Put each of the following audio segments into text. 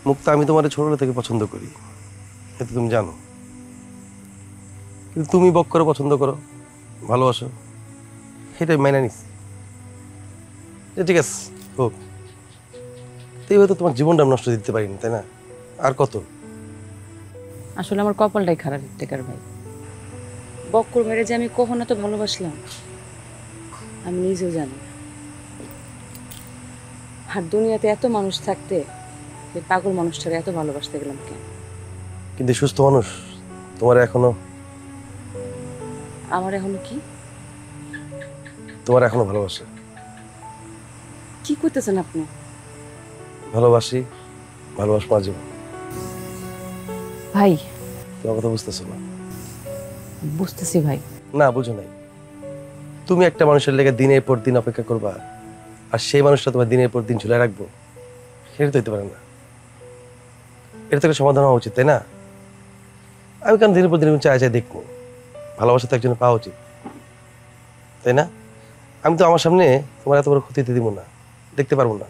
মুক্তা, আমি তোমার ছোটবেলা থেকে পছন্দ করি, এটা তুমি জানো। কিন্তু তুমি বক্করে পছন্দ করো, ভালোবাসো, সেটাই মেনে নিস। ঠিক আছে, হোক। এইভাবে তো তোমার জীবনটা নষ্ট দিতে পারিনি, তাই না? আর কত? আসলে আমার কপালটাই খারাপ ইফতেখার ভাই। বক্কর মেরে যে আমি কখনো তো ভালোবাসলাম আমি নিজেও জানি না। আর দুনিয়াতে এত মানুষ থাকতে এই পাগল মানুষটাকে এত ভালোবাসতে গেলাম কেন? কিন্তু সুস্থ মানুষ তোমার এখনো কি তোমার এখনো ভালোবাসে। কি করতেছেন আপনি? ভালোবাসি, ভালোবাসবো আজীবন। ভাই তোমার কথা বুঝতেছো না? বুঝতেছি ভাই। না, বুঝো নাই। তুমি একটা মানুষের লেগে দিনের পর দিন অপেক্ষা করবা, আর সেই মানুষটা তোমার দিনের পর দিন ঝুলে রাখবো, সেটা তো হইতে পারে না। এটা থেকে সমাধান হওয়া উচিত, তাই না? আমি কেন দিনের পর দিন চাই দেখবো? ভালোবাসা তো একজনের পাওয়া উচিত, তাই না? আমি তো আমার সামনে তোমার এত বড় ক্ষতি দিব না, দেখতে পারবো না,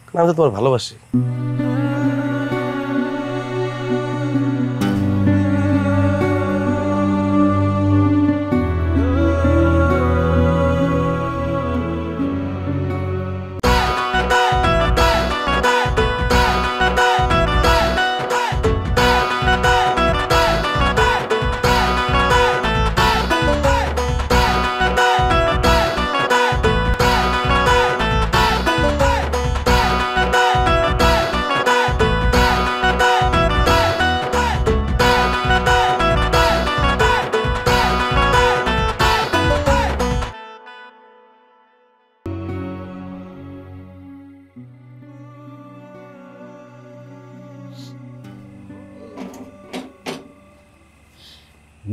কারণ আমি তো তোমার ভালোবাসি।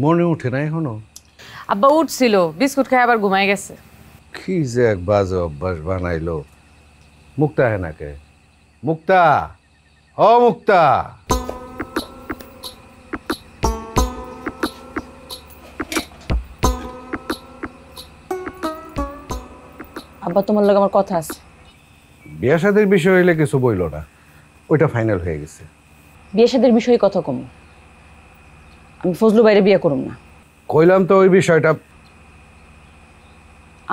মনে উঠে না এখনো? আব্বা উঠছিল, বিস্কুট খাই আবার ঘুমাই গেছে। কি যে এক বাজে অভ্যাস বানাইলো। মুক্তা হে নাকে? মুক্তা, ও মুক্তা। আব্বা তোমার লগে আমার কথা আছে। বিয়া শাদীর বিষয় হইলে কিছু বইল না, ওইটা ফাইনাল হয়ে গেছে। বিয়ে শাদের বিষয়ে কথা কম। আমি ফজলু বাইরে বিয়ে করুম না। কইলাম তো ওই বিষয়টা।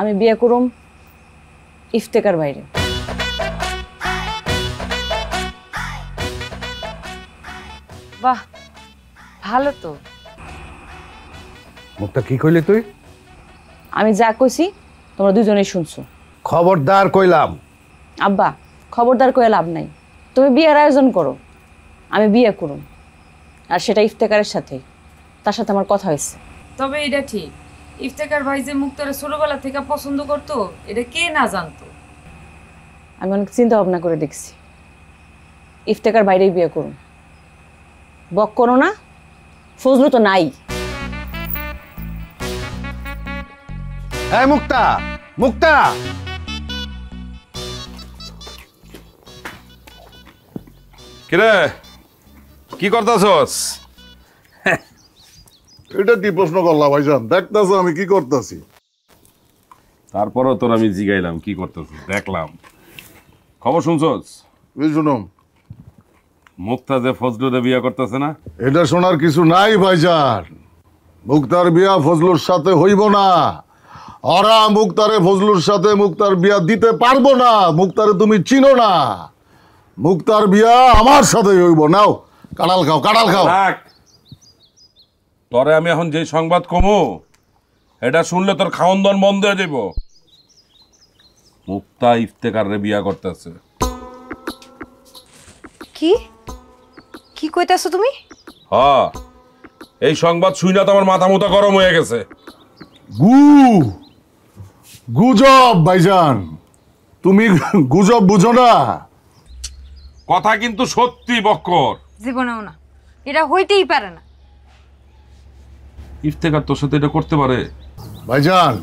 আমি বিয়ে করুম ইফতেখার বাইরে। বাহ, ভালো তো। মুক্তা, কি কইলি তুই? আমি যা কইছি তোমরা দুজনেই শুনছো। খবরদার কইলাম। আব্বা, খবরদার কয়ে লাভ নাই। তুমি বিয়ের আয়োজন করো, আমি বিয়ে করুম, আর সেটা ইফতেখারের সাথেই। তার সাথে আমার কথা হয়েছে। তবে এটা ঠিক, ইফতেখার ভাই যে মুক্তারে ছোটবেলা থেকে পছন্দ করতো এটা কে না জানতো। আমি অনেক চিন্তা ভাবনা করে দেখছি, ইফতেখার বাইরেই বিয়ে করুন। বক করো না, ফজলু তো নাই। হ্যাঁ মুক্তা, মুক্তা। কিরে, কি করতেছস? এটা কি প্রশ্ন করলা ভাইজান? দেখতেছো আমি কি করতেছি। তারপরও তোর আমি জিগাইলাম কি করতেছিস, দেখলাম। খবর শুনছস? শুনুন, মুক্তা যে ফজলুরে বিয়া করতেছে না? এটা শোনার কিছু নাই ভাইজান। মুক্তার বিয়া ফজলুর সাথে হইব না। ওরা মুক্তারে ফজলুর সাথে মুক্তার বিয়া দিতে পারবো না। মুক্তারে তুমি চিনো না। মুক্তার বিয়া আমার সাথে হইব। নাও কাঁঠাল খাও, কাঁঠাল খাও। থাক, তোরে আমি এখন যে সংবাদ কমু এটা শুনলে তোর খাওন দাওন বন্ধ হয়ে যাইব। মুক্তা ইফতেখারে বিয়া করতেছে। কি কি কইতাছো তুমি? হ্যাঁ, এই সংবাদ শুনে তো আমার মাথা মুথা গরম হয়ে গেছে। গুজব ভাইজান, তুমি গুজব বুঝো না। কথা কিন্তু সত্যি বক্কর। জীবনেও না, এটা হইতেই পারে না। ইফতেখার তোর সাথে এটা করতে পারে? ভাইজান,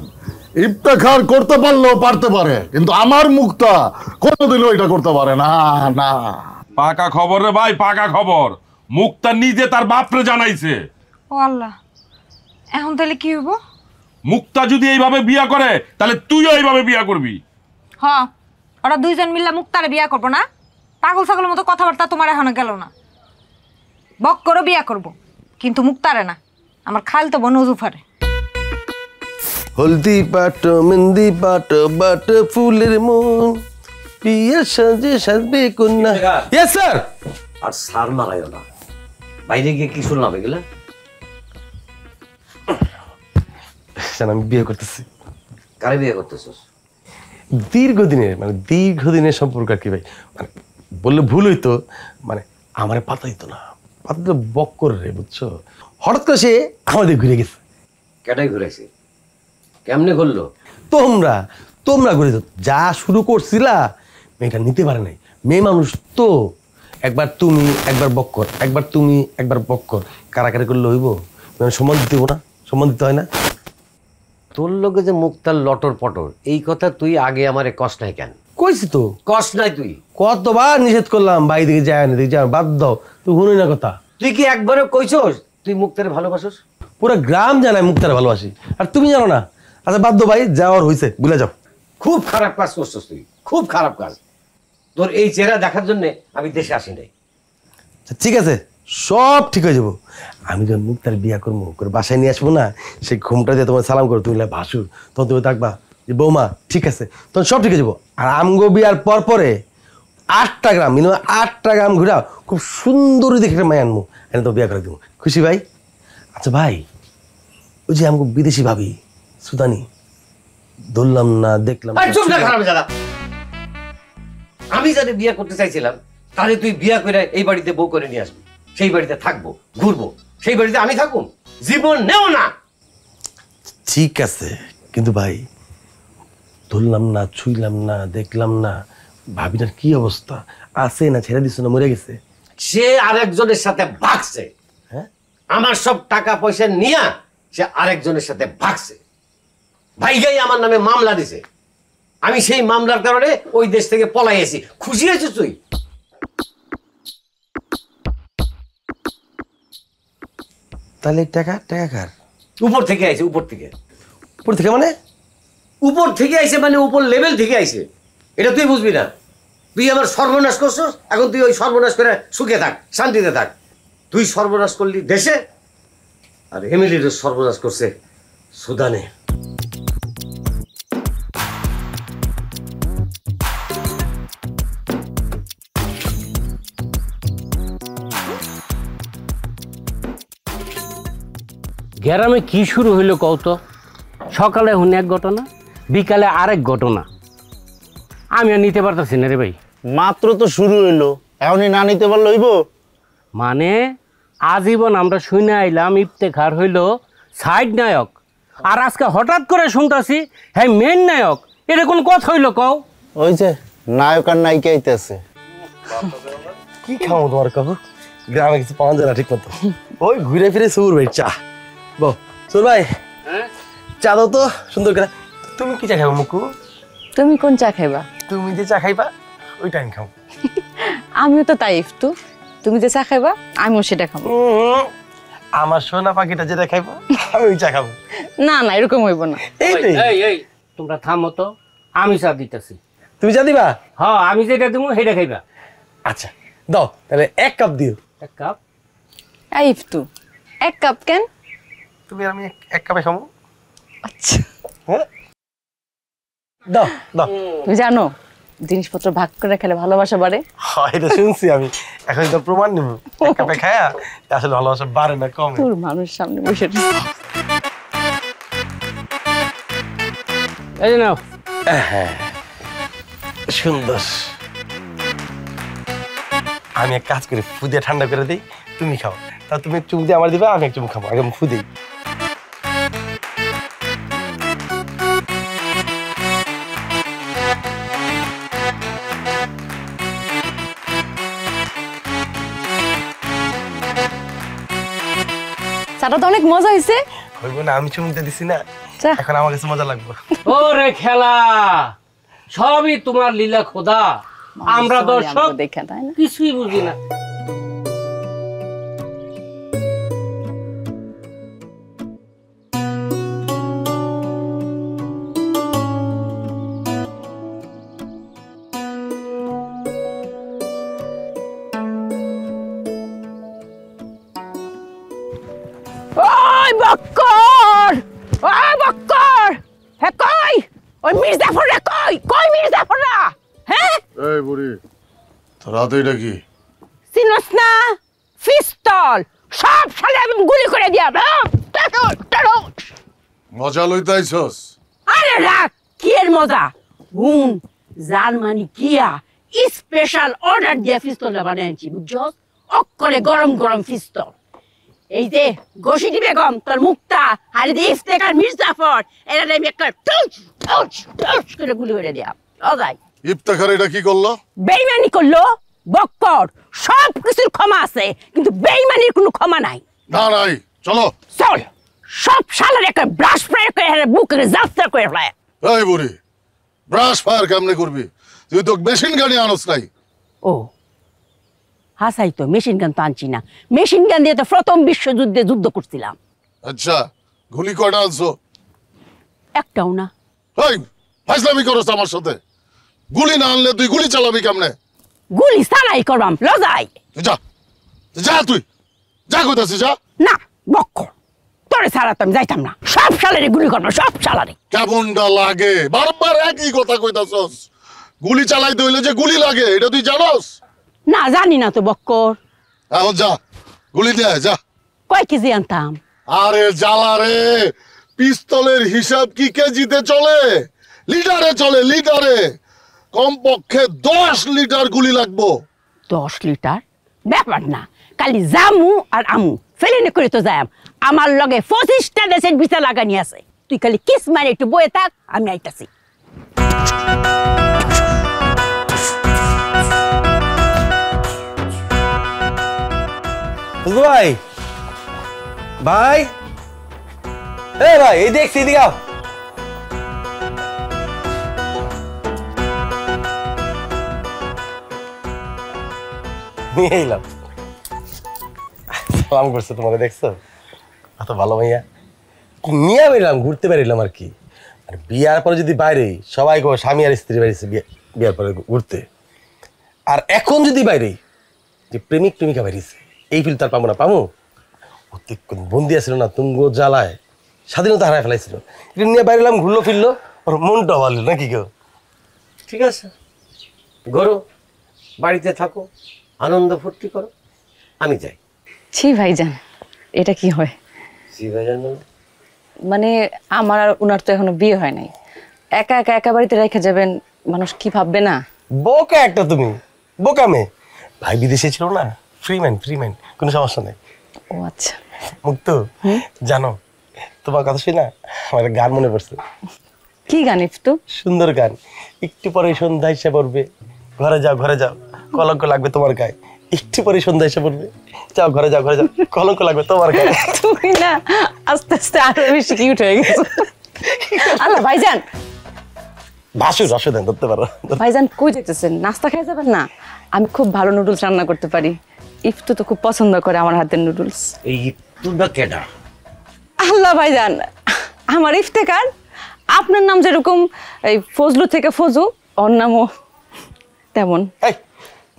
ইফতেখার করতে পারলেও পারতে পারে, কিন্তু আমার মুক্তা কোনোদিনও এটা করতে পারে না। না, পাকা খবর রে ভাই, পাকা খবর। মুক্তা নিজে তার বাপরে জানাইছে। ও আল্লাহ, এখন তাহলে কি হইব? মুক্তা যদি এইভাবে বিয়া করে তাহলে তুইও এইভাবে বিয়া করবি। হ, ওরা দুইজন মিলে মুক্তারে বিয়া করবো না? পাগল ছাগলের মতো কথাবার্তা তোমার এখনো গেল না। বক করো বিয়া করব, কিন্তু মুক্তারে না, আমার খালতো বোন উজুফারে। হলদি পাট মেহেন্দি পাট বাট ফুলের মন বিয়ের সাজে সাজবে কন্যা। Yes sir. আর সার মারাইও না, বাইরে গিয়ে কি শুনলাম এগুলা? স্যার আমি বিয়ে করতেছি। কারে বিয়ে করতেছস? দীর্ঘদিনের সম্পর্ক আর কি ভাই, মানে বললে ভুল হইতো, মানে আমারে পাতা দিত না, পাতা দিলে বক করে রে, বুঝছো? হঠাৎ করে সে আমাদের ঘুরে গেছে। কেটাই ঘুরেছে? কেমনে ঘুরলো? তোমরা তোমরা ঘুরে যাও, যা শুরু করছিলা মেয়েটা নিতে পারে নাই। মেয়ে মানুষ তো, একবার তুমি একবার বক্কর, একবার তুমি একবার বক্কর, কারাকারি করলে হইব? মানে সম্মান দিতে হইব না? সম্মান দিতে হয় না? তোর লোকে যে মুক্তার লটর পটর, এই কথা তুই আগে আমারে কস নাই কেন? কইছি তো, কস নাই তুই? কতবার নিষেধ করলাম, বাড়ি দিকে যায় না, দিকে যায়, বাদ দাও, তুই শুনি না কথা। তুই কি একবারও কইছস তুই মুক্তারে ভালোবাসস? পুরো গ্রাম জানায় মুক্তার ভালোবাসি, আর তুমি জানো না। আচ্ছা বাদ দাও ভাই, যাওয়ার হয়েছে, ভুলে যাও। খুব খারাপ কাজ করছস তুই, খুব খারাপ কাজ। তোর এই চেহারা দেখার জন্য আমি দেশে আসি নাই। আচ্ছা, ঠিক আছে, সব ঠিক হয়ে যাবো। আমি যখন মুক্তার বিয়া করবো, করে বাসায় নিয়ে আসবো না, সেই ঘুমটা দিয়ে তোমার সালাম করো, তুমি ভাসুর, তখন তুমি থাকবা যে বৌমা ঠিক আছে, তখন সব ঠিক হয়ে যাবো। আর আমগো বিয়ার পর পরে 8টা গ্রাম, মিনিমাম 8টা গ্রাম ঘুরা খুব সুন্দর দেখে একটা মায় আনবো, এনে তো বিয়া করে দেবো। খুশি ভাই? আচ্ছা ভাই, ওই যে আমাকে বিদেশি ভাবি সুদানি, ধরলাম না, দেখলাম না। এই চুপ না, খারাপ জায়গা। আমি যাদের বিয়ে করতে চাইছিলাম তাহলে তুই বিয়া করে এই বাড়িতে বউ করে নিয়ে আসবি, সেই বাড়িতে থাকবো, ঘুরবো, সেই বাড়িতে আমি থাকুম? জীবন নেও না। ঠিক আছে, কিন্তু ভাই ধরলাম না, ছুঁইলাম না, দেখলাম না, ভাবিটার কি অবস্থা আছে, না ছেড়ে দিচ্ছ না, মরে গেছে? সে আরেকজনের সাথে ভাগছে। হ্যাঁ, আমার সব টাকা পয়সা নিয়ে সে আরেকজনের সাথে ভাগছে। ভাইগাই আমার নামে মামলা দিছে। আমি সেই মামলার কারণে ওই দেশ থেকে পলাই এসেছি। খুশি আছিস তুই? তাহলে টাকা টাকা কার? উপর থেকে আইছে, উপর থেকে। উপর থেকে মানে? উপর থেকে আইছে মানে উপর লেভেল থেকে আইছে। এটা তুই বুঝবি না। তুই আমার সর্বনাশ করছিস, এখন তুই ওই সর্বনাশ করে সুখে থাক, শান্তিতে থাক। তুই সর্বনাশ করলি দেশে, আর এমিলির সর্বনাশ করছে সুদানে। গ্রামে কি শুরু হইল কত? সকালে হুন এক ঘটনা, বিকালে আরেক ঘটনা। আমি আর নিতে পারতেছি না রে ভাই। মাত্র তো শুরু হইলো, এখনই না নিতে পারলে হইব? মানে আজীবন আমরা শুনে আইলাম ইফতেখার হইল সাইড নায়ক, আর আজকে হঠাৎ করে শুনতাছি হ্যাঁ মেন নায়ক। এটা কোন কথা হইল কও? ওই যে নায়ক আর নায়িকা আইতেছে। কি খাও তোমার কাকু? গ্রামে কিছু পাওয়া যায় না ঠিক মতো, ওই ঘুরে ফিরে সুর ভাই চা। বো সুর ভাই, চা দাও তো সুন্দর করে। তুমি কি চা খাবো মুকু? তুমি কোন চা খাইবা? তুমি যে চা খাইবা ওই টাইম খাও। আমিও তো তাই ইফতু, তুমি যে চা খাইবা আমিও সেটা খাবো। আমার সোনা পাখিটা যেটা খাইবো আমি ওই চা খাবো। না না, এরকম হইব না। এইটাই। এই তোমরা থামো তো, আমি চা দিতেছি। তুমি চা দিবা? হ্যাঁ, আমি যেটা দিব সেটা খাইবা। আচ্ছা দাও তাহলে 1 কাপ দিও। 1 কাপ? এই ইফতু, 1 কাপ কেন? তুমি আর আমি 1 কাপে খাবো। আচ্ছা, হ্যাঁ দাও দাও। তুমি জানো জিনিসপত্র ভাগ করে খেলে ভালোবাসা বাড়ে? হ্যাঁ এটা শুনছি আমি, এখন তো প্রমাণ নেব। 1 কাপে খায়া আসলে ভালোবাসা বাড়ে না কমে। তোর মানুষ সামনে বসে এই যে নাও। হ্যাঁ সুন্দর। আমি এক কাজ করি, ফুদিয়ে ঠান্ডা করে দিই, তুমি খাও। তা তুমি এক চুমুক দিয়ে আমার দিবা, আমি এক চুমুক খাবো। আগে ফুদি। চাটা তো অনেক মজা হয়েছে। হইব না, আমি চুমুক দিয়ে দিছি না, চা। এখন আমার কাছে মজা লাগবে। ওরে খেলা, সবই তোমার লীলা খোদা। আমরা দর্শক দেখা, তাই না? কিছুই বুঝি না। বক্কর ও বক্কর হে কই ওই মির্জাফররা কই কই মির্জাফররা হ্যাঁ এই বুড়ি তোর হাতে এটা কি? চিনস না পিস্তল সব শালা আমি গুলি করে দিয়াম হ্যাঁ মজা লইতে আইছস? আরে রাখ কি এর মজা হুম জার্মানি কিয়া স্পেশাল অর্ডার দিয়ে পিস্তলটা বানিয়েছি বুঝছো অক্করে গরম গরম পিস্তল এই যে গোশিটি বেগম তোর মুক্তা আর এই ইফতেখার মির্জাফর এরা আমি একটা টুচ টুচ টুচ করে গুলি করে দিয়াম অজাই ইফতেখার এটা কি করলো? বেইমানি করলো বক্কর সব কিছুর ক্ষমা আছে কিন্তু বেইমানির কোনো ক্ষমা নাই না নাই, চলো। চল সব শালার একটা ব্রাশ ফায়ার করে বুকের যাত্রা করে ফেলায় এই বুড়ি, ব্রাশ ফায়ার কেমনে করবি? তুই তো মেশিন গাড়ি আনস নাই। ও হাসাই তো মেশিন গান তো আনছি না মেশিন গান দিয়ে তো প্রথম বিশ্বযুদ্ধে যুদ্ধ করছিলাম আচ্ছা, গুলি কয়টা আনছো? একটাও না এই ফাইজলামি করছ আমার সাথে? গুলি না আনলে তুই গুলি চালাবি কেমনে? গুলি সালাই করবাম লজাই যা যা, তুই যা কইতাছি যা। না বক্কর তোরে ছাড়া তো আমি যাইতাম না সব শালারে গুলি করবো সব শালারে কেমনটা লাগে? বারবার একই কথা কইতাছস। গুলি চালাইতে হইলে যে গুলি লাগে এটা তুই জানোস? না জানি না তো বক্কর এখন যা, গুলি দিয়ে আয়, যা। কয় কেজি আনতাম আরে জ্বালা রে, পিস্তলের হিসাব কি কেজিতে চলে? লিটারে চলে, লিটারে। কমপক্ষে 10 লিটার গুলি লাগবো। 10 লিটার ব্যাপার না কালি জামু আর আমু ফেলে করে তো যাম আমার লগে 25টা দেশের ভিসা লাগানি আছে তুই খালি কিস মারে একটু বয়ে থাক আমি আইতাছি ভাই ভাই এ ভাই এই দেখছি এদিকে আও। নিয়ে এলাম। সালাম করছে তোমাকে, দেখছো এত ভালো ভাইয়া। নিয়ে বেরলাম, ঘুরতে বেরিলাম আর কি। আর বিয়ার পরে যদি বাইরে সবাই কো স্বামী আর স্ত্রী বেরিয়েছে বিয়ার পরে ঘুরতে, আর এখন যদি বাইরে যে প্রেমিক প্রেমিকা বেরিয়েছে, এই ফিল তার পাবো না? পাবো? বন্দি আছিল না তুঙ্গ জ্বালায়, স্বাধীনতা হারায় ফেলাইছিল। এটা নিয়ে বাইরেলাম, ঘুরলো ফিরলো, ওর মনটা ভালো নাকি কেউ। ঠিক আছে, গরো বাড়িতে থাকো, আনন্দ ফুর্তি করো, আমি যাই। ছি ভাইজান এটা কি হয়? জি ভাইজান মানে আমার আর উনার তো এখনো বিয়ে হয় নাই, একা একা একা বাড়িতে রেখে যাবেন, মানুষ কি ভাববে না? বোকা একটা তুমি, বোকা মেয়ে। ভাই বিদেশে ছিল না, ফ্রি মাইন্ড, কোনো সমস্যা নেই। ও আচ্ছা। মুক্ত জানো, তোমার কথা শুই না আমার একটা গান মনে পড়ছে। কি গান? একটু সুন্দর গান। একটু পরে সন্ধ্যা এসে পড়বে, ঘরে যাও কলঙ্ক লাগবে তোমার গায়ে। একটু পরে সন্ধ্যা এসে পড়বে, যাও ঘরে যাও কলঙ্ক লাগবে তোমার গায়ে। তুমি না আস্তে আস্তে আরো বেশি কিউট হয়ে গেছো। আচ্ছা ভাইজান, ভাসুর রস দেন, ধরতে পারো। ভাইজান কই যেতেছেন? নাস্তা খেয়ে যাবেন না? আমি খুব ভালো নুডলস রান্না করতে পারি, ইফতু তো খুব পছন্দ করে আমার হাতের নুডলস। এই তুই কেডা? আল্লাহ ভাইজান, আমার ইফতেখার, আপনার নাম যেরকম এই ফজলু থেকে ফজু, ওর নামও তেমন। এই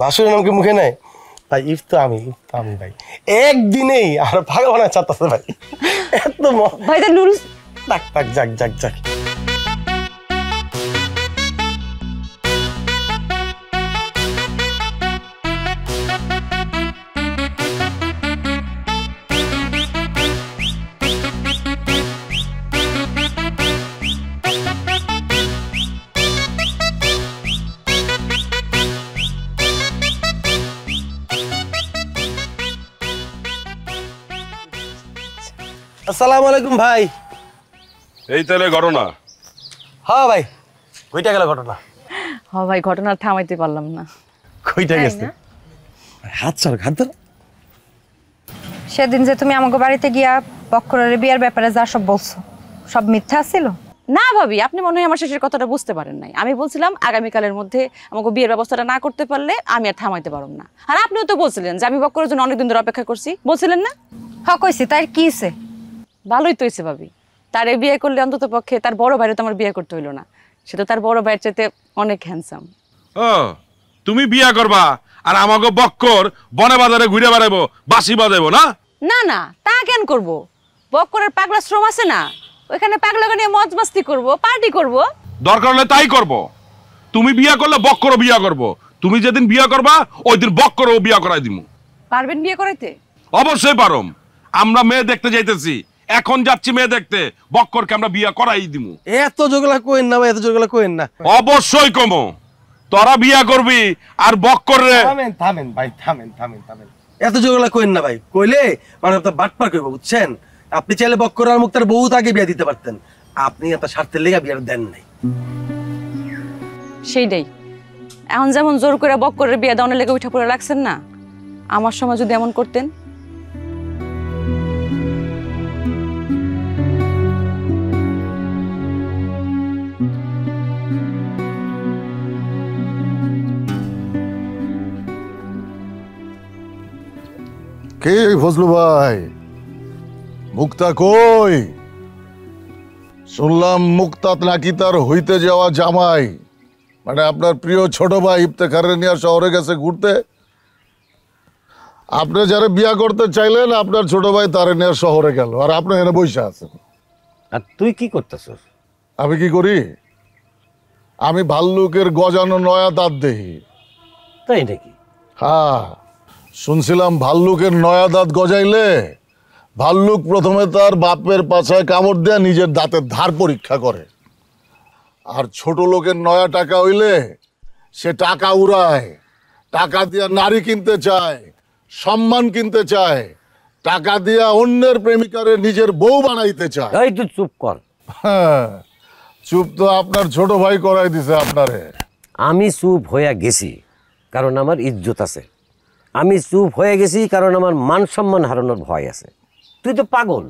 ভাসুরের নাম কি মুখে নেয় ভাই? ইফ তো আমি ভাই একদিনেই আর ভাগা বানা চাচ্ছে ভাই। এত ভাইজান নুডলস যাক আসসালামু আলাইকুম ভাই। এই তাহলে ঘটনা? হ্যাঁ ভাই, কইটা গেল ঘটনা? হ্যাঁ ভাই, ঘটনা থামাইতে পারলাম না। কইটা গেছে? হাত ধর। সেদিন যে তুমি আমাকে বাড়িতে গিয়া বক্করের বিয়ার ব্যাপারে যা সব বলছো সব মিথ্যা ছিল? না ভাবি, আপনি মনে হয় আমার শেষের কথাটা বুঝতে পারেন নাই। আমি বলছিলাম আগামীকালের মধ্যে আমাকে বিয়ের ব্যবস্থাটা না করতে পারলে আমি আর থামাইতে পারব না। আর আপনিও তো বলছিলেন যে আমি বক্করের জন্য অনেকদিন ধরে অপেক্ষা করছি, বলছিলেন না? হ্যাঁ কইছি, তাই কি হইছে? ভালোই তো হয়েছে ভাবি, তারে বিয়ে করলে অন্তত পক্ষে তার বড় ভাইরে তো আমার বিয়ে করতে হইলো না। সে তো তার বড় ভাইয়ের চাইতে অনেক হ্যান্ডসাম। ও তুমি বিয়া করবা আর আমাকে বক্কর বনে বাজারে ঘুরে বেড়াবো, বাঁশি বাজাবো না? না তা কেন করব? বক্করের পাগলা শ্রম আছে না, ওইখানে পাগলাকে নিয়ে মজ মাস্তি করবো, পার্টি করবো। দরকার হলে তাই করব। তুমি বিয়া করলে বক্করও বিয়া করব। তুমি যেদিন বিয়া করবা ওই দিন বক্করও বিয়া করাই দিমু। পারবেন বিয়ে করাইতে? অবশ্যই পারম। আমরা মেয়ে দেখতে যাইতেছি, এখন যাচ্ছি মেয়ে দেখতে, বক্করকে আমরা বিয়া করাই দিমু। এত জোগলা কোয়েন না ভাই, এত জোগলা কোয়েন না। অবশ্যই কমো, তোরা বিয়া করবি আর বক্কর রে। থামেন থামেন ভাই, থামেন থামেন থামেন, এত জোগলা কোয়েন না ভাই। কইলে মানে আপনার বাটপার কইব, বুঝছেন? আপনি চাইলে বক্কর আর মুক্তার বহুত আগে বিয়া দিতে পারতেন, আপনি আপনার স্বার্থের লেগে বিয়ার দেন নাই। সেইটাই, এখন যেমন জোর করে বক্করের বিয়ে দেওয়ার লেগে উঠা পড়ে রাখছেন না, আমার সময় যদি এমন করতেন। কে ফজলু ভাই? মুক্তা কই? শুনলাম মুক্তা নাকি তার হইতে যাওয়া জামাই, মানে আপনার প্রিয় ছোট ভাই ইফতেখারের নিয়ে শহরে গেছে ঘুরতে। আপনি যারা বিয়া করতে চাইলেন আপনার ছোট ভাই তারে নিয়ে শহরে গেল, আর আপনি এনে বসে আছেন। আর তুই কি করতেছস? আমি কি করি? আমি ভাল্লুকের গজানো নয়া দাঁত দেহি। তাই নাকি? হ্যাঁ, শুনছিলাম ভাল্লুকের নয়া দাঁত গজাইলে ভাল্লুক প্রথমে তার বাপের পাছায় কামড় দেয়া নিজের দাঁতের ধার পরীক্ষা করে, আর ছোট লোকের নয়া টাকা হইলে সে টাকা উড়ায়, টাকা দিয়া নারী কিনতে চায়, সম্মান কিনতে চায়, টাকা দিয়া অন্যের প্রেমিকারে নিজের বউ বানাইতে চায়। এই তুই চুপ কর। হ্যাঁ, চুপ তো আপনার ছোট ভাই করাই দিছে আপনারে। আমি চুপ হয়ে গেছি কারণ আমার ইজ্জত আছে। আমি চুপ হয়ে গেছি কারণ আমার মান সম্মান হারানোর ভয় আছে। তুই তো পাগল,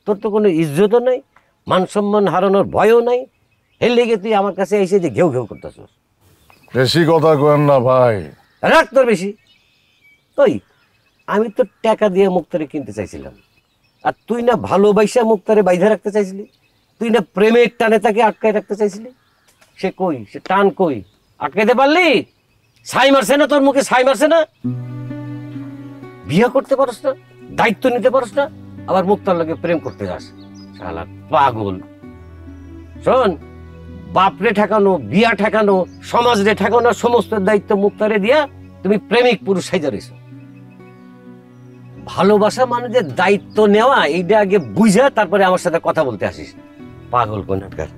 তোর তো কোনো ইজ্জতও নেই, মান সম্মান হারানোর ভয়ও নাই, এর লেগে তুই আমার কাছে এসে যে ঘেউ ঘেউ করতেছস। বেশি কথা কেন না ভাই। রাখ তোর বেশি। ওই আমি তো টাকা দিয়ে মুক্তারে কিনতে চাইছিলাম, আর তুই না ভালোবাসা মুক্তারে বাইধা রাখতে চাইছিলি, তুই না প্রেমের টানে তাকে আটকায় রাখতে চাইছিলি। সে কই, সে টান কই? আটকাইতে পারলি? ছাই মারছে না তোর মুখে? ছাই মারছে না? বিয়ে করতে পারস না, দায়িত্ব নিতে পারস না, আবার মুক্তার লগে প্রেম করতে যাস। শালা পাগল। শোন, বাপরে ঠেকানো, বিয়া ঠেকানো, সমাজরে ঠেকানো সমস্ত দায়িত্ব মুক্তারে দিয়া তুমি প্রেমিক পুরুষ সাইজা রইছো। ভালোবাসা মানে যে দায়িত্ব নেওয়া, এইটা আগে বুঝা তারপরে আমার সাথে কথা বলতে আসিস। পাগল কোনাকার।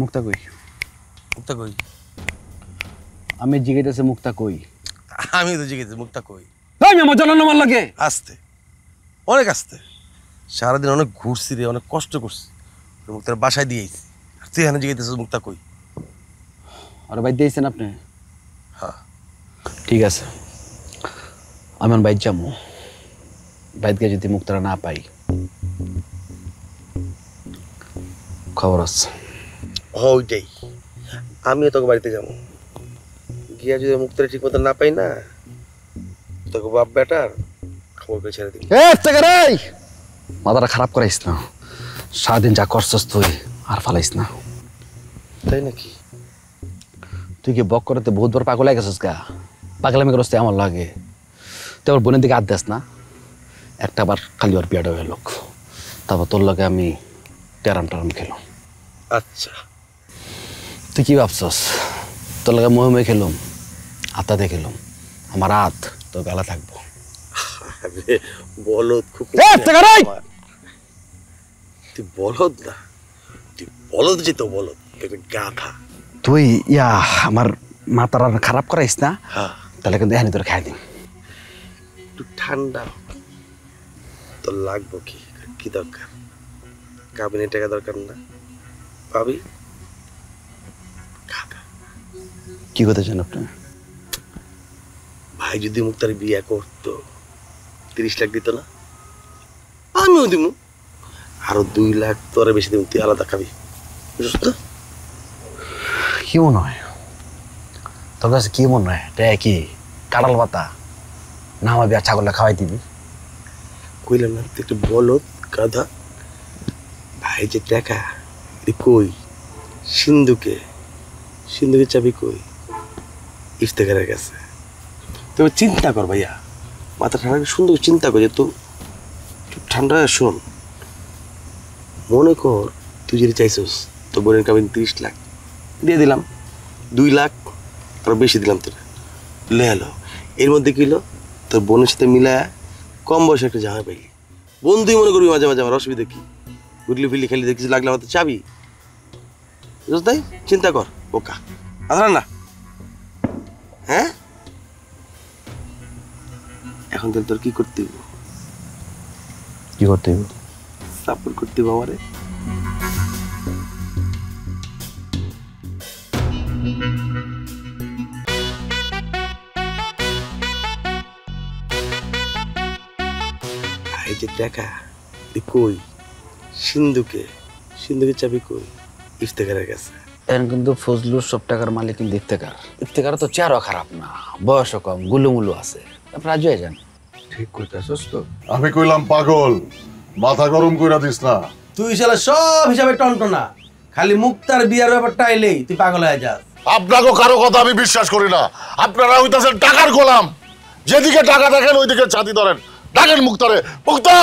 মুক্তা কই? মুক্তা কই? আমি জিজ্ঞেস মুক্তা কই? আমি তো জিজ্ঞেস মুক্তা কই। আমার জানানো আমার লাগে। আসতে, অনেক আসতে। সারাদিন অনেক ঘুরছি রে, অনেক কষ্ট করছি, মুক্তার বাসায় দিয়েছি, আর তুই এখানে জিজ্ঞেস মুক্তা কই? আর বাইর দিয়েছেন আপনি? হ্যাঁ, ঠিক আছে, আমি বাইর যাবো। বাইরকে যদি মুক্তারা না পাই, খবর আছে। ওইটাই, আমিও তোকে বাড়িতে যাবো। গিয়া যদি মুক্তারে ঠিক মতো না পাই না, তোকে বাপ বেটার খবর করে ছেড়ে দিবি। মাথাটা খারাপ করাইস না, সারাদিন যা করছস তুই আর ফালাইস না। তাই নাকি? তুই কি বক করতে বহুত বড় পাগল হয়ে গেছিস গা? পাগলামি করস তুই আমার লাগে। তুই আমার বোনের দিকে হাত দিস না। একটা বার খালি ওর বিয়াটা হয়ে লোক, তারপর তোর লগে আমি টেরাম টেরাম খেলাম। আচ্ছা, তুই কি ভাবছস তোর লগে মোহে মোহে খেলুম, হাতাতে খেলুম? আমার হাত তোর গালা থাকবো। বলদ খুব তুই বলদ না, তুই বলদ যে তো বলদ, গাধা। তুই ইয়া আমার মাথার খারাপ করাইস না, তাহলে কিন্তু এখানে তোর খাই দিন। একটু ঠান্ডা, তোর লাগবো কি? কি দরকার? কাবিনে টাকা দরকার না, পাবি। কি করতে চান আপনি? ভাই যদি মুক্তার বিয়ে করতো 30 লাখ দিত না? আমিও দিব, আরো 2 লাখ তোরে বেশি দিব, তুই আলাদা খাবি। বুঝছ তো? কি মনে হয় তোর কাছে? কি মনে হয় এটা কি কাঁঠাল পাতা না? আমার বিয়া ছাগলটা খাওয়াই দিবি? কইলাম না তুই একটু বলদ, গাধা ভাই যে টাকা কই সিন্ধুকে সিন্ধুকের চাবি কই ইফতেখারের কাছে তুমি চিন্তা কর ভাইয়া মাথা ঠান্ডা সুন্দর চিন্তা কর যে তো ঠান্ডা শোন মনে কর তুই যদি চাইছিস তোর বোনের কাবিন 30 লাখ দিয়ে দিলাম 2 লাখ আর বেশি দিলাম তোর লে এলো এর মধ্যে কিলো তোর বোনের সাথে মিলায় কম বয়সে একটা জামা পাইলি বন্ধুই মনে করবি মাঝে মাঝে আমার অসুবিধা কি গুডলি ফিলি খেলি দেখছি লাগলে আমার তো চাবি বুঝ তাই চিন্তা কর বোকা আধার না হ্যাঁ এখন তোর কি করতে হইব কি করতে হইব সাপোর্ট করতে হইব আমারে ভাই যে টাকা কই সিন্ধুকের চাবি কই ইফতেখারের কাছে এখন কিন্তু ফজলুর সব টাকার মালিক কিন্তু ইফতেখার তো চেহারা খারাপ না বয়সও কম গুলুমুলু আছে আপনি রাজি হয়ে যান ঠিক কইতাছস তো আমি কইলাম পাগল মাথা গরম কইরা দিস না তুই শালা সব হিসাবে টনটনা খালি মুক্তার বিয়ার ব্যাপারটা আইলেই তুই পাগল হয়ে যাস আপনাকে কারো কথা আমি বিশ্বাস করি না আপনারা হইতাছেন টাকার গোলাম যেদিকে টাকা দেখেন ওইদিকে ছাতি ধরেন ডাকেন মুক্তারে মুক্তা